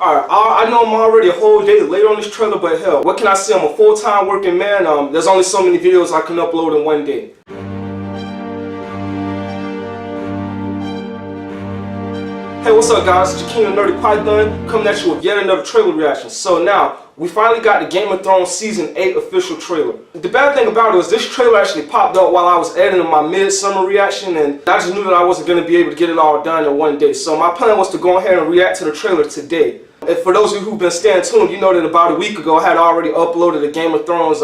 Alright, I know I'm already a whole day late on this trailer, but hell, what can I say? I'm a full-time working man. There's only so many videos I can upload in one day. Hey, what's up guys? It's King of Nerdy Python coming at you with yet another trailer reaction. So now, we finally got the Game of Thrones Season 8 official trailer. The bad thing about it was this trailer actually popped up while I was editing my midsummer reaction, and I just knew that I wasn't going to be able to get it all done in one day. So my plan was to go ahead and react to the trailer today. And for those of you who've been staying tuned, you know that about a week ago I had already uploaded a Game of Thrones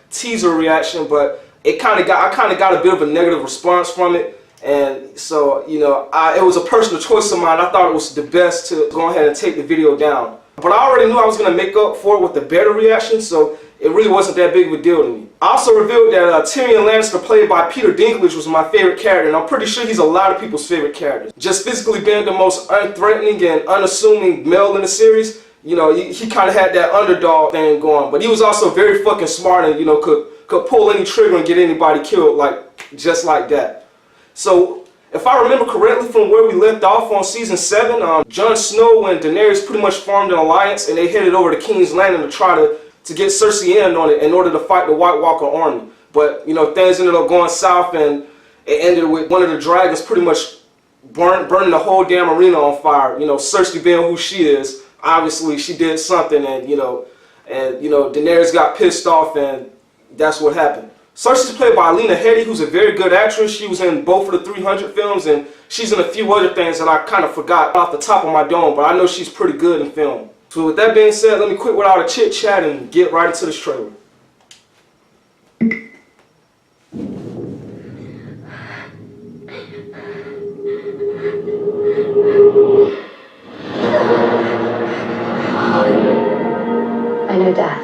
teaser reaction, but I kind of got a bit of a negative response from it. And so, you know, it was a personal choice of mine. I thought it was the best to go ahead and take the video down. But I already knew I was going to make up for it with a better reaction, so it really wasn't that big of a deal to me. I also revealed that Tyrion Lannister, played by Peter Dinklage, was my favorite character, and I'm pretty sure he's a lot of people's favorite character. Just physically being the most unthreatening and unassuming male in the series, you know, he kind of had that underdog thing going. But he was also very fucking smart and, you know, could pull any trigger and get anybody killed, just like that. So, if I remember correctly from where we left off on Season 7, Jon Snow and Daenerys pretty much formed an alliance, and they headed over to King's Landing to try to get Cersei in on it in order to fight the White Walker army. But, you know, things ended up going south, and it ended with one of the dragons pretty much burning the whole damn arena on fire. You know, Cersei being who she is, obviously she did something, and you know, Daenerys got pissed off, and that's what happened. Cersei's played by Lena Headey, who's a very good actress. She was in both of the 300 films, and she's in a few other things that I kind of forgot off the top of my dome, but I know she's pretty good in film. So with that being said, let me quit with all the chit chat and get right into this trailer. I know death.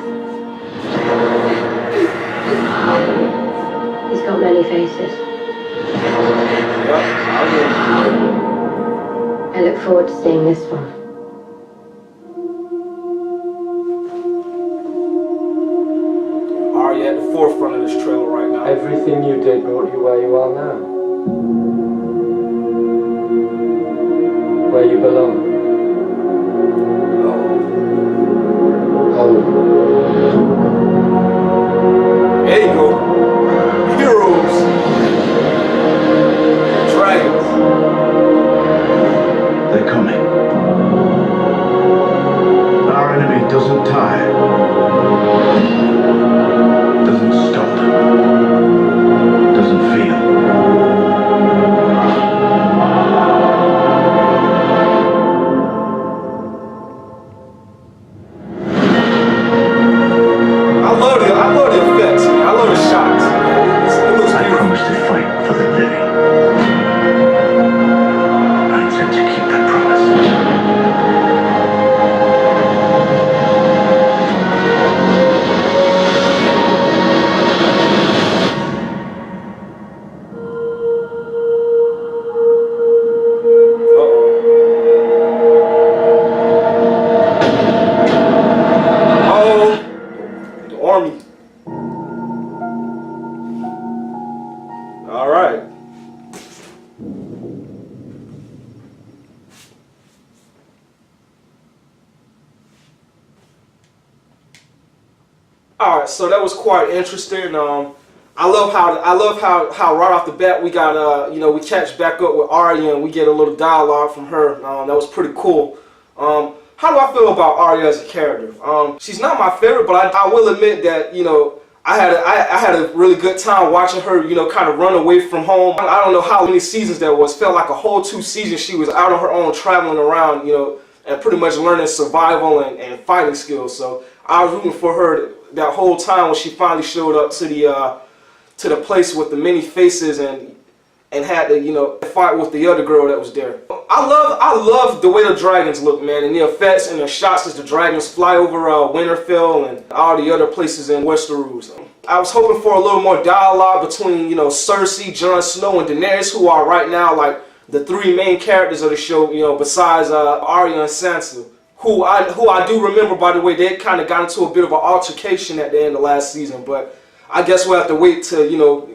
He's got many faces. I look forward to seeing this one. Arya at the forefront of this trailer right now. Everything you did brought you where you are now. Where you belong. There you go. Heroes. Dragons. They're coming. Our enemy doesn't tire. Doesn't stop. Doesn't feel. I love the effects, man. I love the shots. It looks I beautiful. promised to fight for the living. I intend to keep that promise. The army. All right. All right, so that was quite interesting. I love how right off the bat we got you know, we catch back up with Arya and we get a little dialogue from her. That was pretty cool. How do I feel about Arya as a character? She's not my favorite, but I will admit that, you know, I had a really good time watching her, you know, kind of run away from home. I don't know how many seasons that was. Felt like a whole 2 seasons she was out on her own, traveling around, you know, and pretty much learning survival and fighting skills. So I was rooting for her that whole time when she finally showed up to the place with the many faces and had to, you know, fight with the other girl that was there. I love the way the dragons look, man, and the effects and the shots as the dragons fly over Winterfell and all the other places in Westeros. I was hoping for a little more dialogue between, you know, Cersei, Jon Snow, and Daenerys, who are right now like the 3 main characters of the show, you know, besides Arya and Sansa, who I do remember, by the way. They kind of got into a bit of an altercation at the end of last season, but I guess we'll have to wait to, you know,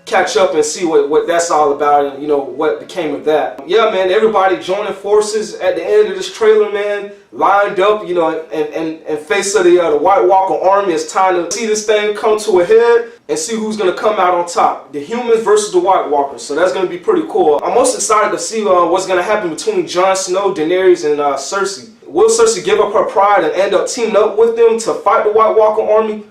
catch up and see what that's all about and, you know, what became of that. Yeah, man, everybody joining forces at the end of this trailer, man, lined up, you know, and face of the White Walker army. It's time to see this thing come to a head and see who's going to come out on top. The humans versus the White Walkers. So that's going to be pretty cool. I'm most excited to see what's going to happen between Jon Snow, Daenerys, and Cersei. Will Cersei give up her pride and end up teaming up with them to fight the White Walker army?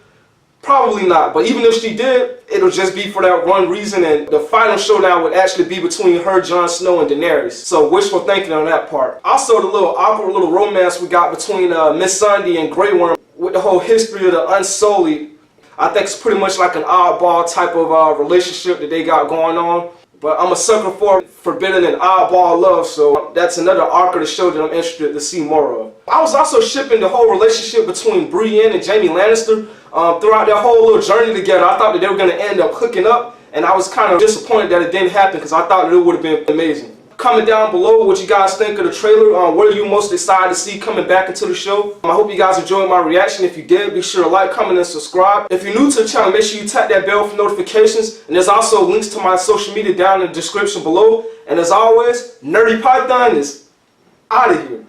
Probably not, but even if she did, it'll just be for that one reason, and the final showdown would actually be between her, Jon Snow, and Daenerys. So wishful thinking on that part. Also, the little awkward little romance we got between Miss Sunday and Grey Worm with the whole history of the Unsullied. I think it's pretty much like an oddball type of relationship that they got going on. But I'm a sucker for forbidden and oddball love, so that's another arc of the show that I'm interested to see more of. I was also shipping the whole relationship between Brienne and Jaime Lannister throughout their whole little journey together. I thought that they were going to end up hooking up, and I was kind of disappointed that it didn't happen because I thought that it would have been amazing. Comment down below what you guys think of the trailer. What are you most excited to see coming back into the show? I hope you guys enjoyed my reaction. If you did, be sure to like, comment, and subscribe. If you're new to the channel, make sure you tap that bell for notifications. And there's also links to my social media down in the description below. And as always, Nerdy Python is out of here.